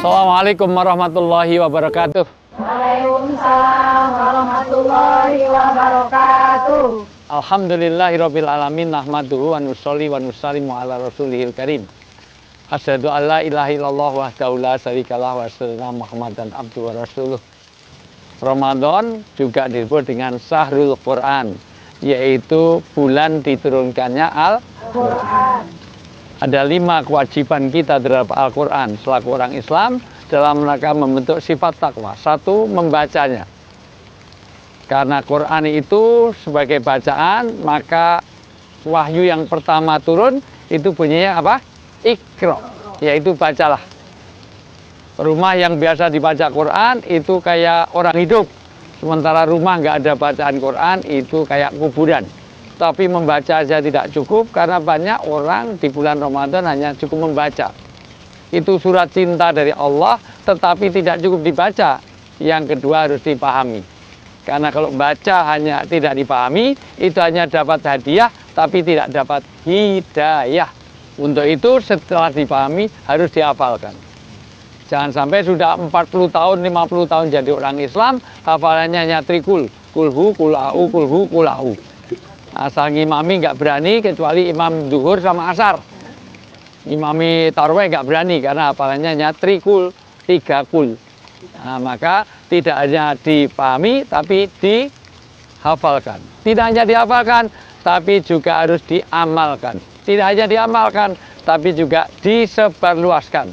Assalamualaikum warahmatullahi wabarakatuh. Waalaikumsalam warahmatullahi wabarakatuh. Alhamdulillahirabbil alamin nahmaduhu wa nusolli wa nusallimu ala rasulihil karim. Asyhadu an la ilaha illallah wahdahu la syarikalah wa asyhadu anna Muhammadan abduhu wa rasuluh. Ramadan juga disebut dengan Syahrul Quran, yaitu bulan diturunkannya Al-Quran. Ada 5 kewajiban kita terhadap Al-Quran selaku orang Islam dalam rangka membentuk sifat takwa. 1, membacanya. Karena Quran itu sebagai bacaan, maka wahyu yang pertama turun itu bunyinya apa? Iqra, yaitu bacalah. Rumah yang biasa dibaca Quran itu kayak orang hidup. Sementara rumah nggak ada bacaan Quran itu kayak kuburan. Tapi membaca saja tidak cukup karena banyak orang di bulan Ramadan hanya cukup membaca. Itu surat cinta dari Allah, tetapi tidak cukup dibaca. Yang kedua harus dipahami. Karena kalau baca hanya tidak dipahami, itu hanya dapat hadiah, tapi tidak dapat hidayah. Untuk itu setelah dipahami harus dihafalkan. Jangan sampai sudah 40 tahun, 50 tahun jadi orang Islam, hafalannya hanya trikul. Kulhu, kulahu, kulhu, kulahu. Asal ngimami nggak berani kecuali imam zuhur sama asar. Imami tarawih nggak berani karena hafalannya hanya trikul, 3 kul. Nah, maka tidak hanya dipahami tapi dihafalkan. Tidak hanya dihafalkan tapi juga harus diamalkan. Tidak hanya diamalkan tapi juga disebarluaskan.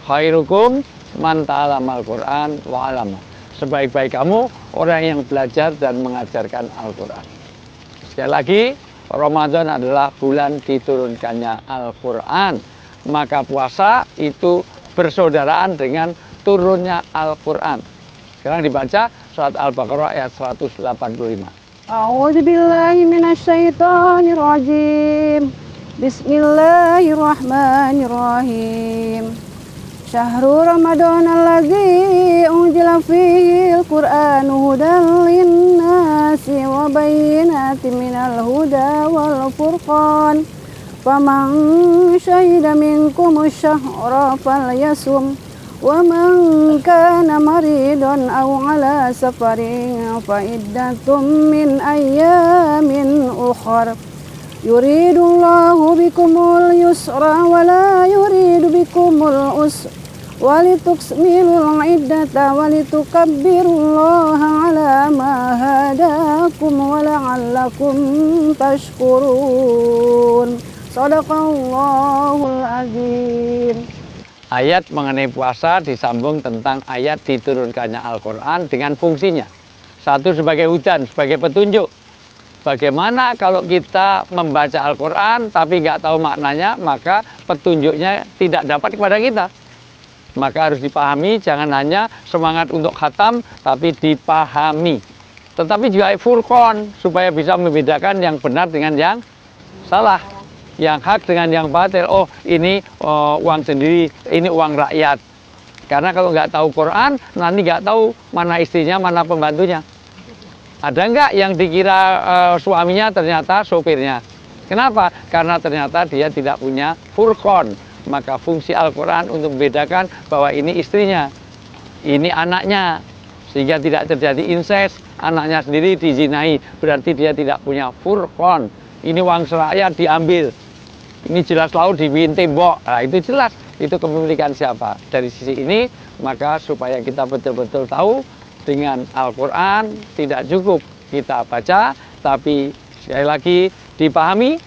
Khairukum man ta'allamal Qur'an wa 'allama. Sebaik-baik kamu orang yang belajar dan mengajarkan Al-Qur'an. Sekali lagi, Ramadan adalah bulan diturunkannya Al-Quran. Maka puasa itu bersaudaraan dengan turunnya Al-Quran. Sekarang dibaca surat Al-Baqarah ayat 185. A'udzubillahi minasyaitonirrajim. Bismillahirrahmanirrahim. Syahrul Ramadan alladzi unzila fihi al-Qur'anu hudan lin-nasi wa bayyinatin minal huda wal furqan. Faman syahida minkum asy-syahra falyasum wa man kana maridan aw ala safarin fa iddatum min ayyamin ukhra. Yuridullahu bikumul yusra wa la yuridu bikumul usra walitukmilul iddata walitukabbirullaha ala ma hadakum wa la'allakum tashkurun. Shadaqallahul azim. Ayat mengenai puasa disambung tentang ayat diturunkannya Al-Quran dengan fungsinya. 1 sebagai hujan, sebagai petunjuk. Bagaimana kalau kita membaca Al-Quran tapi nggak tahu maknanya, maka petunjuknya tidak dapat kepada kita. Maka harus dipahami, jangan hanya semangat untuk khatam, tapi dipahami. Tetapi juga furqan, supaya bisa membedakan yang benar dengan yang salah. Yang hak dengan yang batil. Oh, ini uang sendiri, ini uang rakyat. Karena kalau nggak tahu Quran, nanti nggak tahu mana istrinya, mana pembantunya. Ada nggak yang dikira suaminya ternyata sopirnya? Kenapa? Karena ternyata dia tidak punya furqan. Maka fungsi Al-Quran untuk membedakan bahwa ini istrinya, ini anaknya. Sehingga tidak terjadi incest, anaknya sendiri dizinai. Berarti dia tidak punya furqan. Ini uang rakyat diambil. Ini jelas laut dibikin tembok. Nah, itu jelas. Itu kepemilikan siapa. Dari sisi ini, maka supaya kita betul-betul tahu, dengan Al-Quran tidak cukup kita baca, tapi sekali lagi dipahami,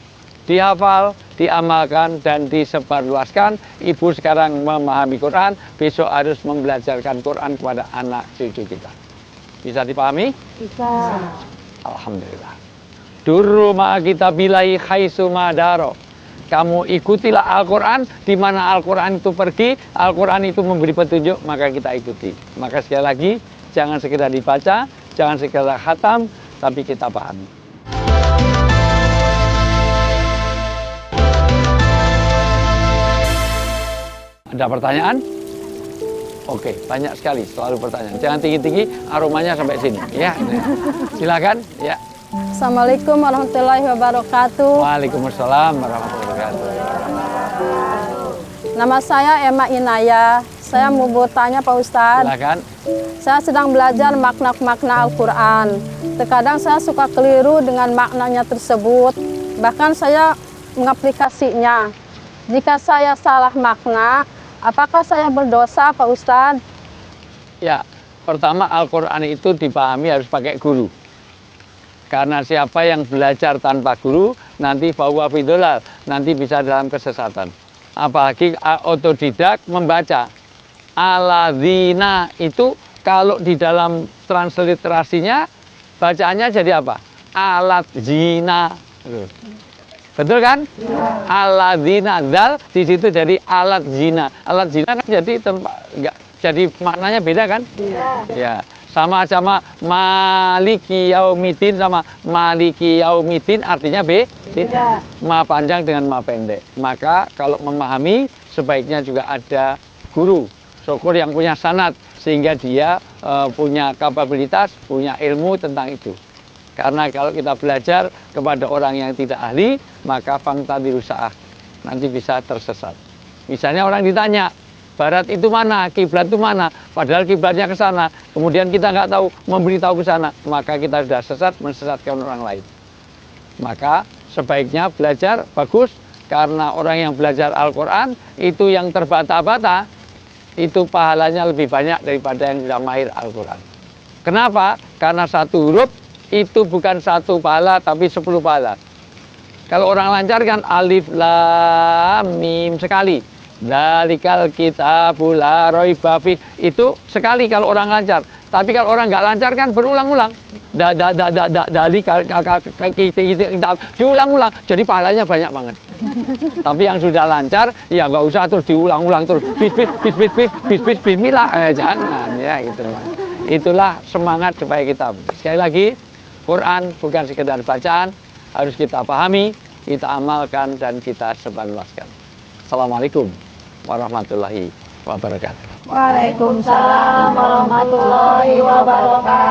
dihafal, diamalkan, dan disebarluaskan. Ibu sekarang memahami Quran, besok harus membelajarkan Quran kepada anak cucu kita. Bisa dipahami? Bisa. Alhamdulillah. Durru ma'a kitabillahi haitsu madaro. Kamu ikutilah Al-Quran, di mana Al-Quran itu pergi, Al-Quran itu memberi petunjuk, maka kita ikuti. Maka sekali lagi, jangan sekedar dibaca, jangan sekedar khatam, tapi kita pahami. Ada pertanyaan? Oke, banyak sekali selalu pertanyaan. Jangan tinggi-tinggi, aromanya sampai sini. Ya, silakan. Ya. Assalamualaikum warahmatullahi wabarakatuh. Waalaikumsalam warahmatullahi wabarakatuh. Nama saya Emma Inaya. saya mau bertanya Pak Ustadz. Silakan. Saya sedang belajar makna-makna Al-Quran. Terkadang saya suka keliru dengan maknanya tersebut. Bahkan saya mengaplikasinya. Jika saya salah makna, apakah saya berdosa Pak Ustadz? Ya, pertama Al-Quran itu dipahami harus pakai guru. Karena siapa yang belajar tanpa guru, nanti fahuwa fidolal, nanti bisa dalam kesesatan. Apalagi otodidak membaca. Aladzina itu kalau di dalam transliterasinya, bacaannya jadi apa? Alat zina. Betul kan? Aladzina, dal di situ jadi alat zina. Alat zina kan jadi jadi maknanya beda kan? Ya. Sama-sama maliki yaumidin sama maliki yaumidin artinya beda. Ma panjang dengan ma pendek. Maka kalau memahami sebaiknya juga ada guru, syukur yang punya sanad sehingga dia punya kapabilitas, punya ilmu tentang itu. Karena kalau kita belajar kepada orang yang tidak ahli, maka fangtadiru sa'ah, nanti bisa tersesat. Misalnya orang ditanya, barat itu mana, kiblat itu mana, padahal kiblatnya ke sana, kemudian kita nggak tahu, memberitahu ke sana, maka kita sudah sesat, mensesatkan orang lain. Maka sebaiknya belajar bagus, karena orang yang belajar Al-Quran itu yang terbata-bata, itu pahalanya lebih banyak daripada yang sudah mahir Al-Quran. Kenapa? Karena satu huruf itu bukan satu pahala, tapi 10 pahala. Kalau orang lancar kan alif, lam, mim sekali. Dalikal kitabul la raiba fi, itu sekali kalau orang lancar. Tapi kalau orang nggak lancar kan berulang-ulang. Dalikal kitab diulang-ulang. Jadi pahalanya banyak banget. Tapi yang sudah lancar ya nggak usah terus diulang-ulang terus. Bismillah. Jangan ya gitu. Itulah semangat supaya kita. Sekali lagi, Quran bukan sekedar bacaan, harus kita pahami, kita amalkan dan kita sebarluaskan. Assalamualaikum warahmatullahi wabarakatuh. Waalaikumsalam warahmatullahi wabarakatuh.